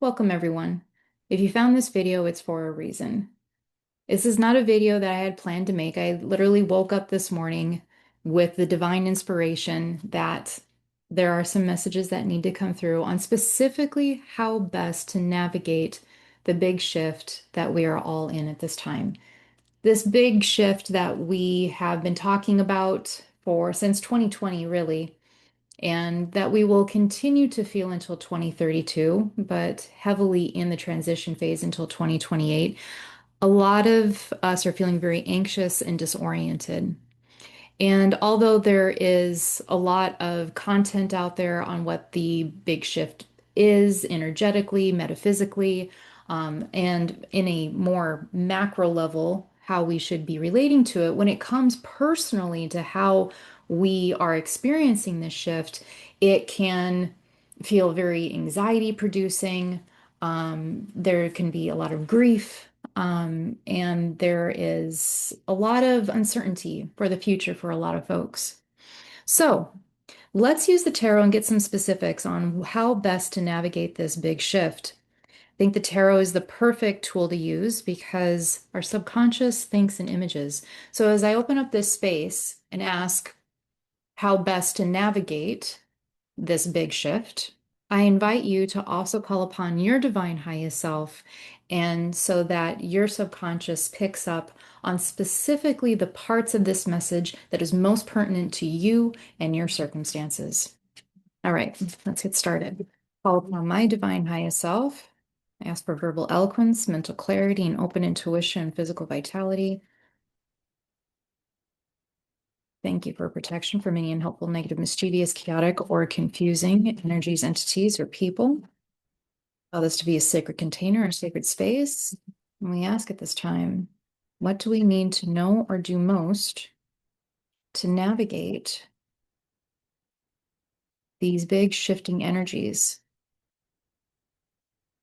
Welcome everyone. If you found this video, it's for a reason. This is not a video that I had planned to make. I literally woke up this morning with the divine inspiration that there are some messages that need to come through on specifically how best to navigate the big shift that we are all in at this time. This big shift that we have been talking about for since 2020, really, and that we will continue to feel until 2032, but heavily in the transition phase until 2028. A lot of us are feeling very anxious and disoriented. And although there is a lot of content out there on what the big shift is energetically, metaphysically, and in a more macro level, how we should be relating to it, when it comes personally to how we are experiencing this shift, it can feel very anxiety producing. There can be a lot of grief, and there is a lot of uncertainty for the future for a lot of folks. So let's use the tarot and get some specifics on how best to navigate this big shift. I think the tarot is the perfect tool to use because our subconscious thinks in images. So as I open up this space and ask how best to navigate this big shift, I invite you to also call upon your divine highest self, and so that your subconscious picks up on specifically the parts of this message that is most pertinent to you and your circumstances. All right, let's get started. Call upon my divine highest self. I ask for verbal eloquence, mental clarity, and open intuition and physical vitality. Thank you for protection from any unhelpful, negative, mischievous, chaotic, or confusing energies, entities, or people. Allow this to be a sacred container, a sacred space. And we ask at this time, what do we need to know or do most to navigate these big shifting energies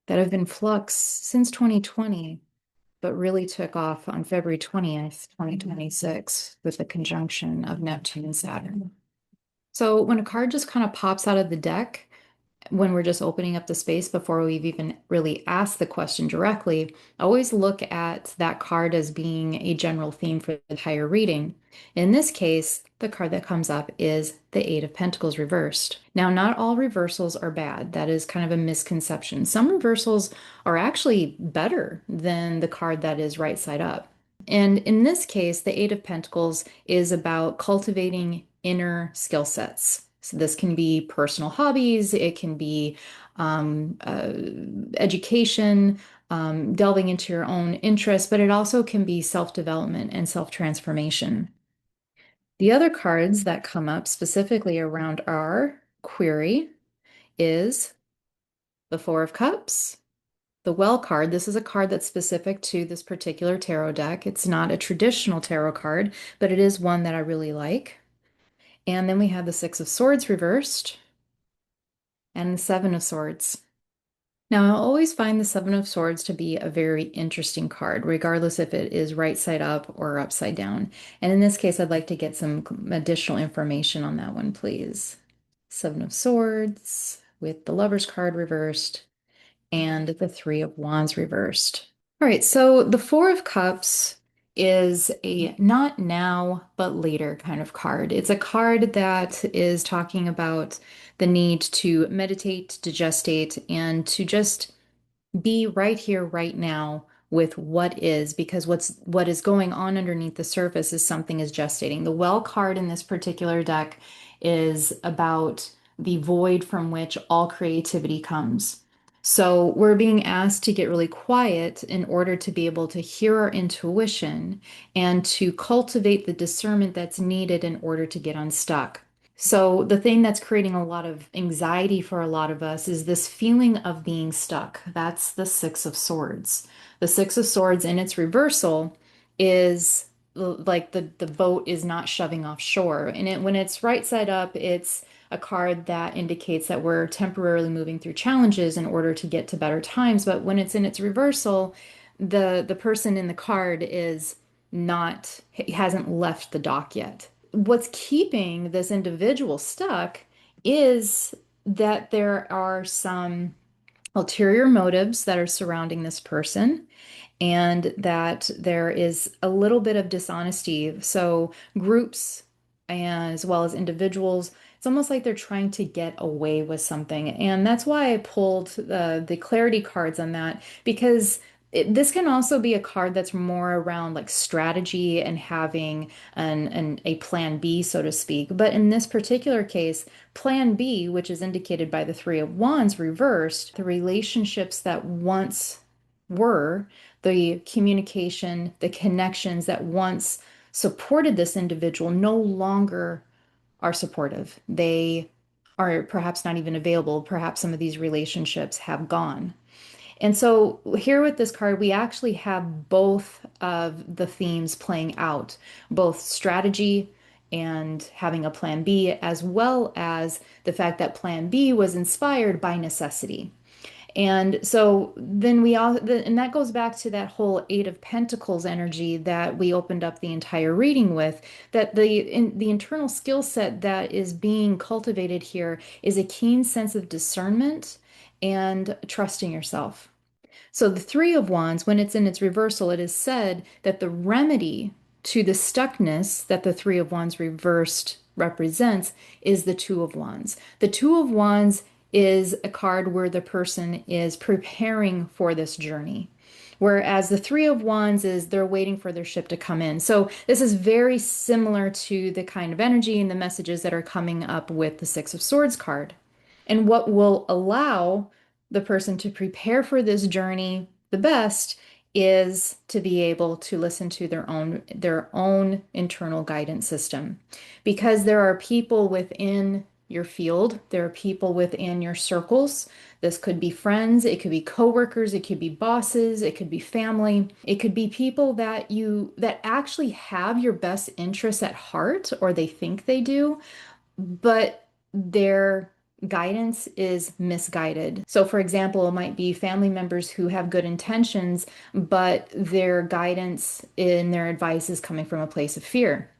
that have been flux since 2020, but really took off on February 20th, 2026, with the conjunction of Neptune and Saturn. So when a card just kind of pops out of the deck, when we're just opening up the space before we've even really asked the question directly, always look at that card as being a general theme for the entire reading. In this case, the card that comes up is the Eight of Pentacles reversed. Now, not all reversals are bad. That is kind of a misconception. Some reversals are actually better than the card that is right side up. And in this case, the Eight of Pentacles is about cultivating inner skill sets. So this can be personal hobbies, it can be education, delving into your own interests, but it also can be self-development and self-transformation. The other cards that come up specifically around our query is the Four of Cups, the Well card. This is a card that's specific to this particular tarot deck. It's not a traditional tarot card, but it is one that I really like. And then we have the Six of Swords reversed and the Seven of Swords. Now, I always find the Seven of Swords to be a very interesting card, regardless if it is right side up or upside down. And in this case, I'd like to get some additional information on that one, please. Seven of Swords with the Lover's card reversed and the Three of Wands reversed. All right, so the Four of Cups is a not now, but later kind of card. It's a card that is talking about the need to meditate, to gestate, and to just be right here, right now with what is, because what is going on underneath the surface is something is gestating. The Well card in this particular deck is about the void from which all creativity comes. So we're being asked to get really quiet in order to be able to hear our intuition and to cultivate the discernment that's needed in order to get unstuck. So the thing that's creating a lot of anxiety for a lot of us is this feeling of being stuck. That's the Six of Swords. The Six of Swords in its reversal is like the boat is not shoving offshore. And when it's right side up, it's a card that indicates that we're temporarily moving through challenges in order to get to better times. But when it's in its reversal, the person in the card is not, hasn't left the dock yet. What's keeping this individual stuck is that there are some ulterior motives that are surrounding this person, and that there is a little bit of dishonesty. So, groups as well as individuals, it's almost like they're trying to get away with something. And that's why I pulled the clarity cards on that, because this can also be a card that's more around like strategy and having a plan B, so to speak. But in this particular case, plan B, which is indicated by the Three of Wands reversed, the relationships that once were, the communication, the connections that once supported this individual no longer are supportive. They are perhaps not even available. Perhaps some of these relationships have gone. And so here with this card, we actually have both of the themes playing out, both strategy and having a plan B, as well as the fact that plan B was inspired by necessity. And so then and that goes back to that whole Eight of Pentacles energy that we opened up the entire reading with, that the internal skill set that is being cultivated here is a keen sense of discernment and trusting yourself. So the Three of Wands, when it's in its reversal, it is said that the remedy to the stuckness that the Three of Wands reversed represents is the Two of Wands. The Two of Wands is a card where the person is preparing for this journey. Whereas the Three of Wands is they're waiting for their ship to come in. So this is very similar to the kind of energy and the messages that are coming up with the Six of Swords card. And what will allow the person to prepare for this journey the best is to be able to listen to their own internal guidance system, because there are people within your field, there are people within your circles. This could be friends, it could be coworkers, it could be bosses, it could be family, it could be people that actually have your best interests at heart, or they think they do, but their guidance is misguided. So, for example, it might be family members who have good intentions, but their guidance in their advice is coming from a place of fear.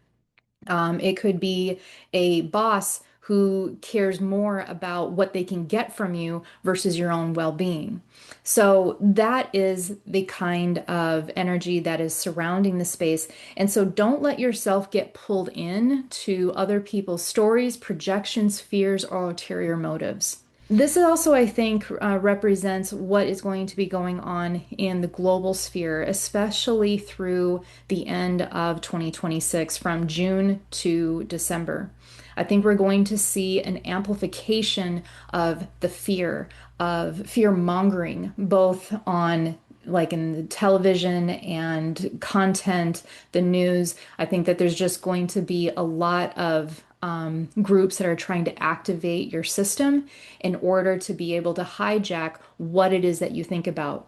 It could be a boss who cares more about what they can get from you versus your own well-being. So that is the kind of energy that is surrounding the space. And so don't let yourself get pulled in to other people's stories, projections, fears, or ulterior motives. This also, I think, represents what is going to be going on in the global sphere, especially through the end of 2026, from June to December. I think we're going to see an amplification of fear mongering, both on like in the television and content, the news. I think that there's just going to be a lot of groups that are trying to activate your system in order to be able to hijack what it is that you think about,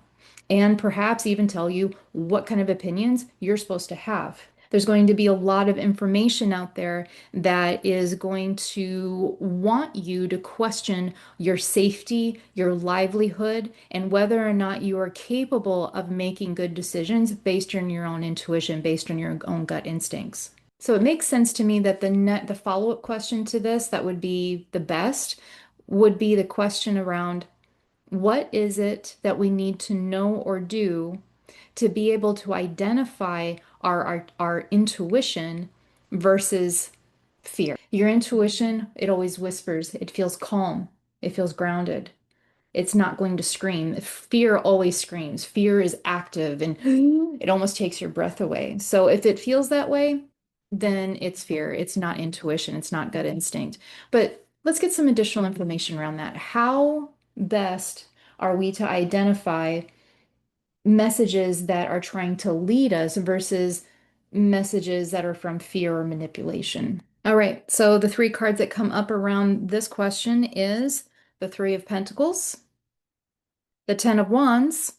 and perhaps even tell you what kind of opinions you're supposed to have. There's going to be a lot of information out there that is going to want you to question your safety, your livelihood, and whether or not you are capable of making good decisions based on your own intuition, based on your own gut instincts. So it makes sense to me that the follow-up question to this that would be the best would be the question around what is it that we need to know or do to be able to identify our intuition versus fear. Your intuition, it always whispers, it feels calm, it feels grounded. It's not going to scream. Fear always screams. Fear is active and it almost takes your breath away. So if it feels that way, then it's fear. It's not intuition. It's not gut instinct. But let's get some additional information around that. How best are we to identify messages that are trying to lead us versus messages that are from fear or manipulation? All right, so the three cards that come up around this question is the Three of Pentacles, the Ten of Wands,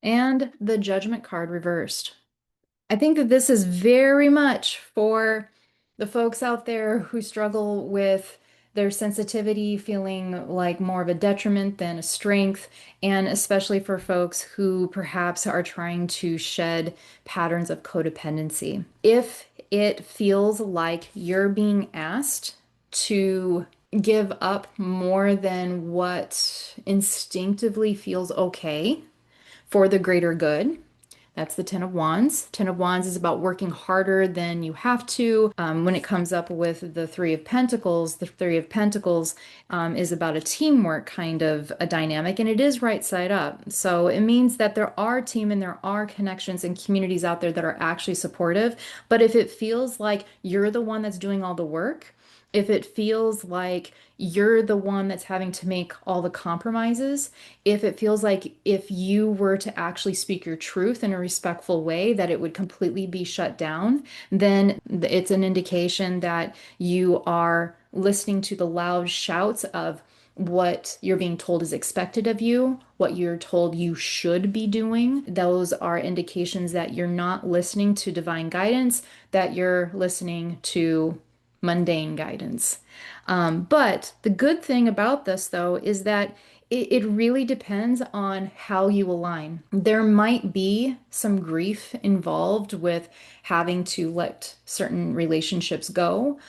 and the Judgment card reversed. I think that this is very much for the folks out there who struggle with their sensitivity feeling like more of a detriment than a strength, and especially for folks who perhaps are trying to shed patterns of codependency. If it feels like you're being asked to give up more than what instinctively feels okay for the greater good. That's the Ten of Wands. Ten of Wands is about working harder than you have to. When it comes up with the Three of Pentacles, the Three of Pentacles is about a teamwork kind of a dynamic, and it is right side up. So it means that there are team and there are connections and communities out there that are actually supportive. But if it feels like you're the one that's doing all the work, if it feels like you're the one that's having to make all the compromises, if it feels like if you were to actually speak your truth in a respectful way, that it would completely be shut down, then it's an indication that you are listening to the loud shouts of what you're being told is expected of you, what you're told you should be doing. Those are indications that you're not listening to divine guidance, that you're listening to mundane guidance. But the good thing about this, though, is that it really depends on how you align. There might be some grief involved with having to let certain relationships go.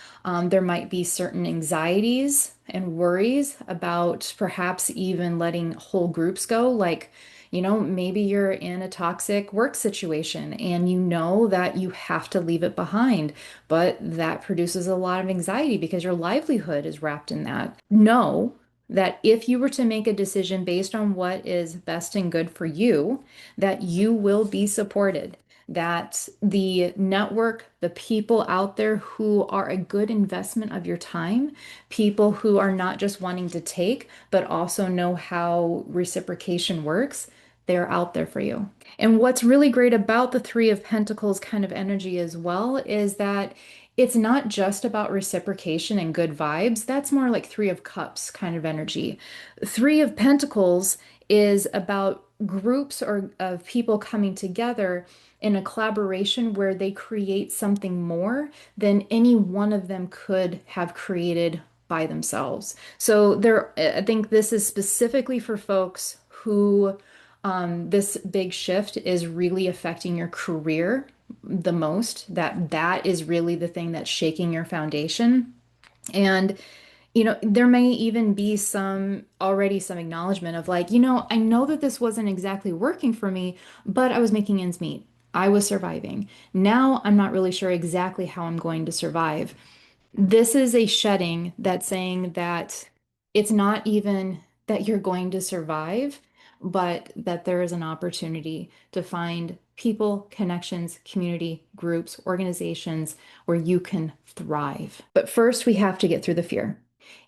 There might be certain anxieties and worries about perhaps even letting whole groups go. Like, maybe you're in a toxic work situation and you know that you have to leave it behind, but that produces a lot of anxiety because your livelihood is wrapped in that. Know that if you were to make a decision based on what is best and good for you, that you will be supported, that the network, the people out there who are a good investment of your time, people who are not just wanting to take, but also know how reciprocation works, they're out there for you. And what's really great about the Three of Pentacles kind of energy as well is that it's not just about reciprocation and good vibes. That's more like Three of Cups kind of energy. Three of Pentacles is about groups or of people coming together in a collaboration where they create something more than any one of them could have created by themselves. So I think this is specifically for folks who this big shift is really affecting your career the most, that is really the thing that's shaking your foundation. And there may even be some acknowledgement of like, I know that this wasn't exactly working for me, but I was making ends meet. I was surviving. Now I'm not really sure exactly how I'm going to survive. This is a shedding that's saying that it's not even that you're going to survive, but that there is an opportunity to find people, connections, community, groups, organizations where you can thrive. But first, we have to get through the fear.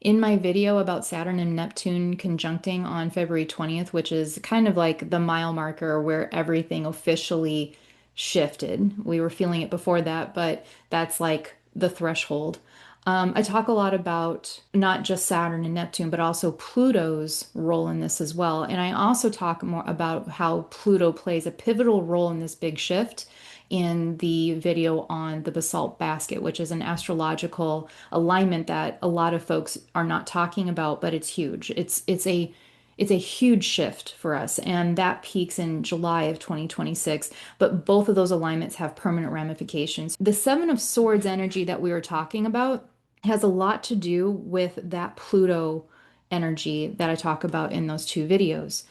In my video about Saturn and Neptune conjuncting on February 20th, which is kind of like the mile marker where everything officially shifted. We were feeling it before that, but that's like the threshold. I talk a lot about not just Saturn and Neptune, but also Pluto's role in this as well. And I also talk more about how Pluto plays a pivotal role in this big shift in the video on the Basalt Basket, which is an astrological alignment that a lot of folks are not talking about, but it's huge. It's a huge shift for us, and that peaks in July of 2026. But both of those alignments have permanent ramifications. The Seven of Swords energy that we were talking about has a lot to do with that Pluto energy that I talk about in those two videos.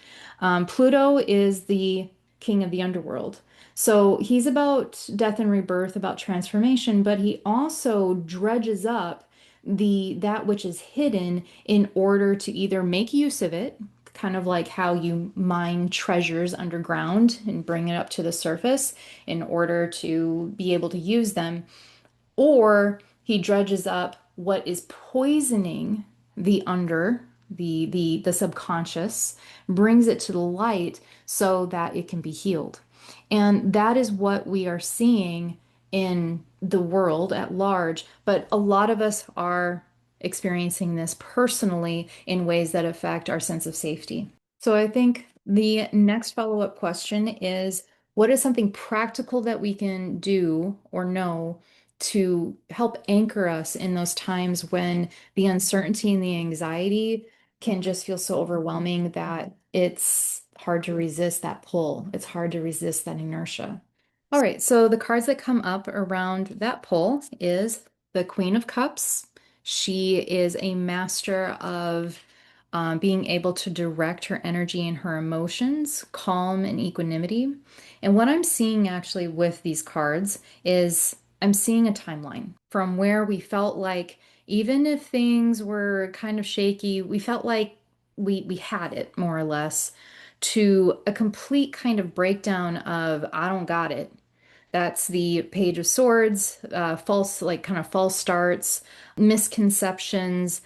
Pluto is the king of the underworld. So he's about death and rebirth, about transformation, but he also dredges up that which is hidden in order to either make use of it, kind of like how you mine treasures underground and bring it up to the surface in order to be able to use them, or he dredges up what is poisoning the subconscious, brings it to the light so that it can be healed. And that is what we are seeing in the world at large, but a lot of us are experiencing this personally in ways that affect our sense of safety. So I think the next follow-up question is, what is something practical that we can do or know to help anchor us in those times when the uncertainty and the anxiety can just feel so overwhelming that it's hard to resist that pull. It's hard to resist that inertia. All right, so the cards that come up around that pull is the Queen of Cups, She is a master of being able to direct her energy and her emotions, calm and equanimity. And what I'm seeing actually with these cards is I'm seeing a timeline from where we felt like even if things were kind of shaky, we felt like we had it more or less, to a complete kind of breakdown of I don't got it. That's the Page of Swords, false, like kind of false starts, misconceptions,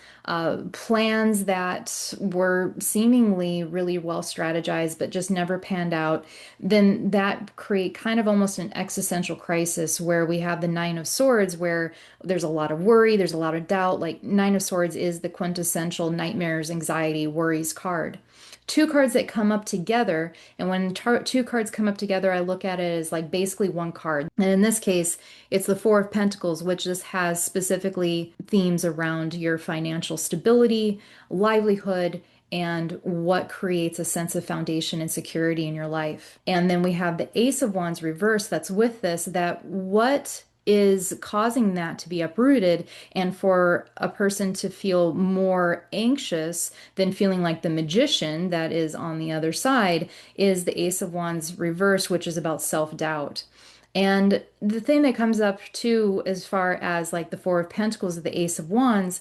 plans that were seemingly really well strategized, but just never panned out. Then that create kind of almost an existential crisis where we have the Nine of Swords, where there's a lot of worry, there's a lot of doubt. Like Nine of Swords is the quintessential nightmares, anxiety, worries card. Two cards that come up together, and when two cards come up together, I look at it as like basically one card. And in this case, it's the Four of Pentacles, which just has specifically themes around your financial stability, livelihood, and what creates a sense of foundation and security in your life. And then we have the Ace of Wands reversed that's with this, that what is causing that to be uprooted and for a person to feel more anxious than feeling like the magician that is on the other side is the Ace of Wands reversed, which is about self-doubt. And the thing that comes up too, as far as like the Four of Pentacles, the Ace of Wands,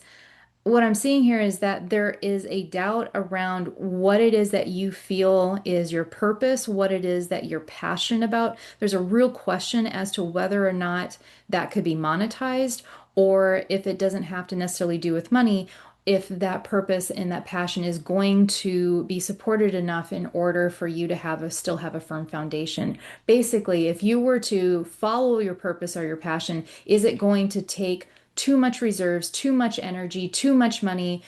what I'm seeing here is that there is a doubt around what it is that you feel is your purpose, what it is that you're passionate about. There's a real question as to whether or not that could be monetized, or if it doesn't have to necessarily do with money, if that purpose and that passion is going to be supported enough in order for you to still have a firm foundation. Basically, if you were to follow your purpose or your passion, is it going to take too much reserves, too much energy, too much money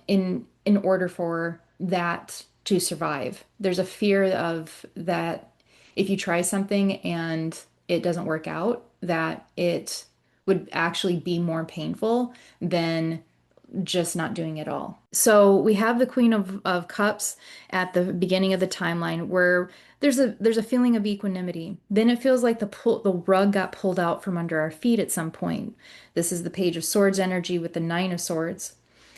in order for that to survive? There's a fear of that if you try something and it doesn't work out, that it would actually be more painful than just not doing it all. So we have the Queen of Cups at the beginning of the timeline where there's a feeling of equanimity. Then it feels like the rug got pulled out from under our feet at some point. This is the Page of Swords energy with the Nine of Swords.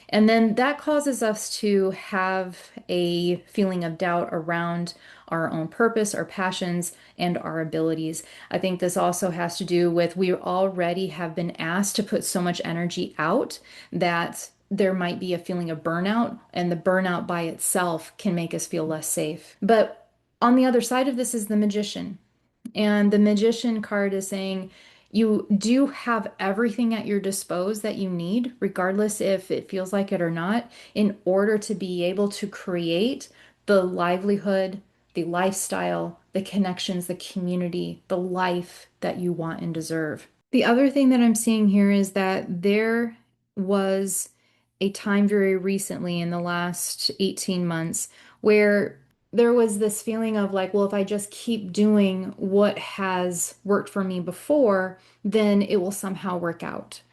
And then that causes us to have a feeling of doubt around our own purpose, our passions, and our abilities. I think this also has to do with we already have been asked to put so much energy out that there might be a feeling of burnout, and the burnout by itself can make us feel less safe. But on the other side of this is the magician. And the magician card is saying you do have everything at your disposal that you need, regardless if it feels like it or not, in order to be able to create the livelihood, the lifestyle, the connections, the community, the life that you want and deserve. The other thing that I'm seeing here is that there was a time very recently in the last 18 months where there was this feeling of like, well, if I just keep doing what has worked for me before, then it will somehow work out.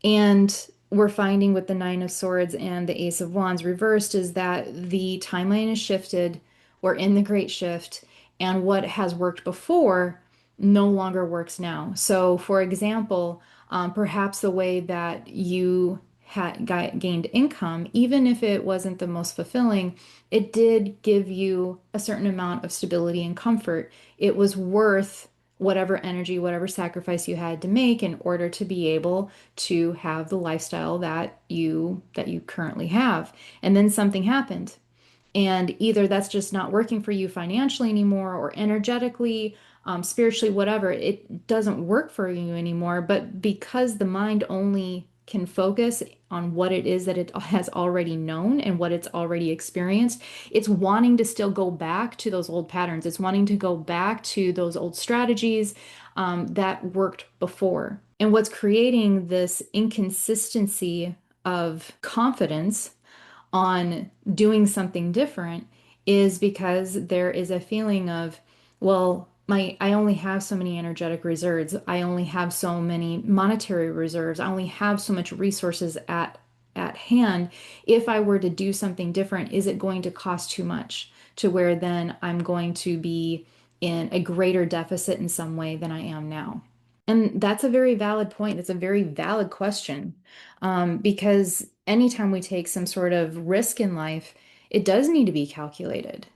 And we're finding with the Nine of Swords and the Ace of Wands reversed is that the timeline is shifted. We're in the Great Shift, and what has worked before no longer works now. So, for example, perhaps the way that you had gained income, even if it wasn't the most fulfilling, it did give you a certain amount of stability and comfort. It was worth whatever energy, whatever sacrifice you had to make in order to be able to have the lifestyle that you currently have. And then something happened. And either that's just not working for you financially anymore or energetically, spiritually, whatever, it doesn't work for you anymore. But because the mind only can focus on what it is that it has already known and what it's already experienced, it's wanting to still go back to those old patterns. It's wanting to go back to those old strategies that worked before. And what's creating this inconsistency of confidence on doing something different is because there is a feeling of, well, I only have so many energetic reserves. I only have so many monetary reserves. I only have so much resources at hand. If I were to do something different, is it going to cost too much to where then I'm going to be in a greater deficit in some way than I am now? And that's a very valid point. It's a very valid question. Because anytime we take some sort of risk in life, it does need to be calculated.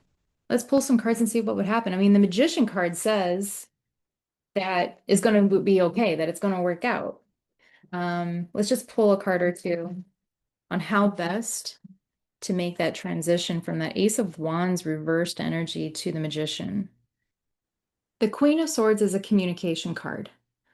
Let's pull some cards and see what would happen. I mean, the Magician card says that it's going to be okay, that it's going to work out. Let's just pull a card or two on how best to make that transition from that Ace of Wands reversed energy to the Magician. The Queen of Swords is a communication card.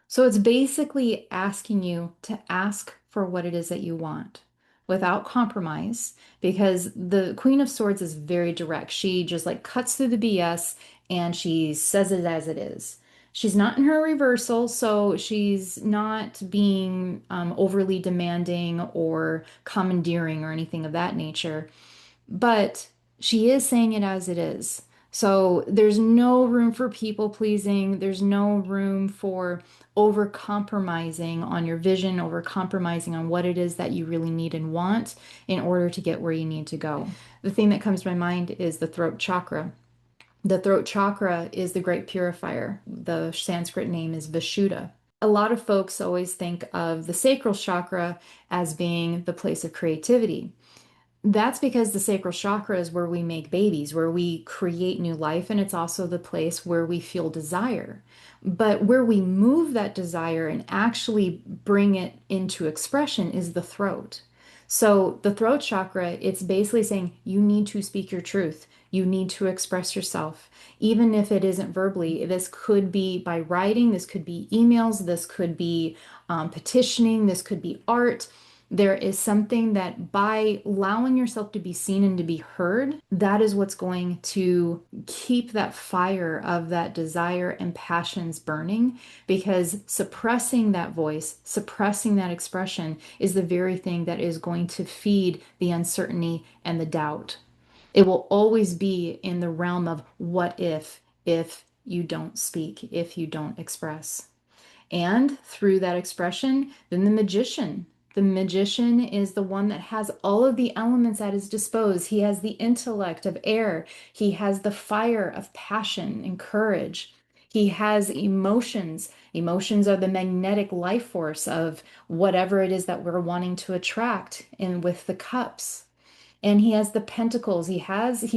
So it's basically asking you to ask for what it is that you want without compromise, because the Queen of Swords is very direct. She just like cuts through the BS and she says it as it is. She's not in her reversal, so she's not being overly demanding or commandeering or anything of that nature, but she is saying it as it is. So there's no room for people pleasing. There's no room for over compromising on your vision, over compromising on what it is that you really need and want in order to get where you need to go. The thing that comes to my mind is the throat chakra. The throat chakra is the great purifier. The Sanskrit name is Vishuddha. A lot of folks always think of the sacral chakra as being the place of creativity. That's because the sacral chakra is where we make babies, where we create new life, and it's also the place where we feel desire. But where we move that desire and actually bring it into expression is the throat. So the throat chakra, it's basically saying you need to speak your truth. You need to express yourself, even if it isn't verbally. This could be by writing, this could be emails, this could be petitioning, this could be art. There is something that by allowing yourself to be seen and to be heard, that is what's going to keep that fire of that desire and passions burning, because suppressing that voice, suppressing that expression is the very thing that is going to feed the uncertainty and the doubt. It will always be in the realm of what if you don't speak, if you don't express. And through that expression, then the magician. The magician is the one that has all of the elements at his disposal. He has the intellect of air. He has the fire of passion and courage. He has emotions. Emotions are the magnetic life force of whatever it is that we're wanting to attract. And with the cups, and he has the pentacles. He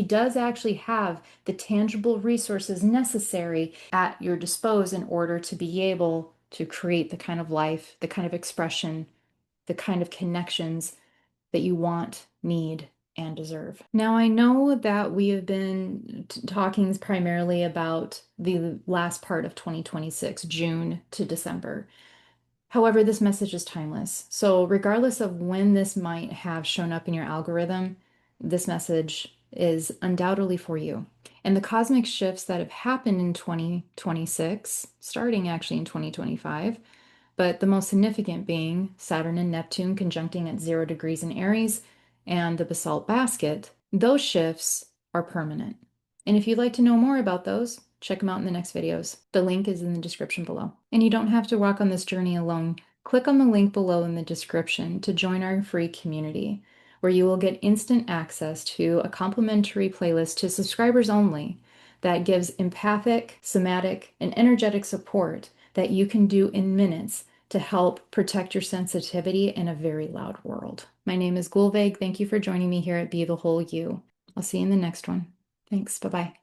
does actually have the tangible resources necessary at your disposal in order to be able to create the kind of life, the kind of expression, the kind of connections that you want, need, and deserve. Now, I know that we have been talking primarily about the last part of 2026, June to December. However, this message is timeless. So, regardless of when this might have shown up in your algorithm, this message is undoubtedly for you. And the cosmic shifts that have happened in 2026, starting actually in 2025, but the most significant being Saturn and Neptune conjuncting at 0 degrees in Aries and the Basalt Basket, those shifts are permanent. And if you'd like to know more about those, check them out in the next videos. The link is in the description below. And you don't have to walk on this journey alone. Click on the link below in the description to join our free community, where you will get instant access to a complimentary playlist to subscribers only that gives empathic, somatic, and energetic support that you can do in minutes to help protect your sensitivity in a very loud world. My name is Gulveg. Thank you for joining me here at Be the Whole You. I'll see you in the next one. Thanks. Bye-bye.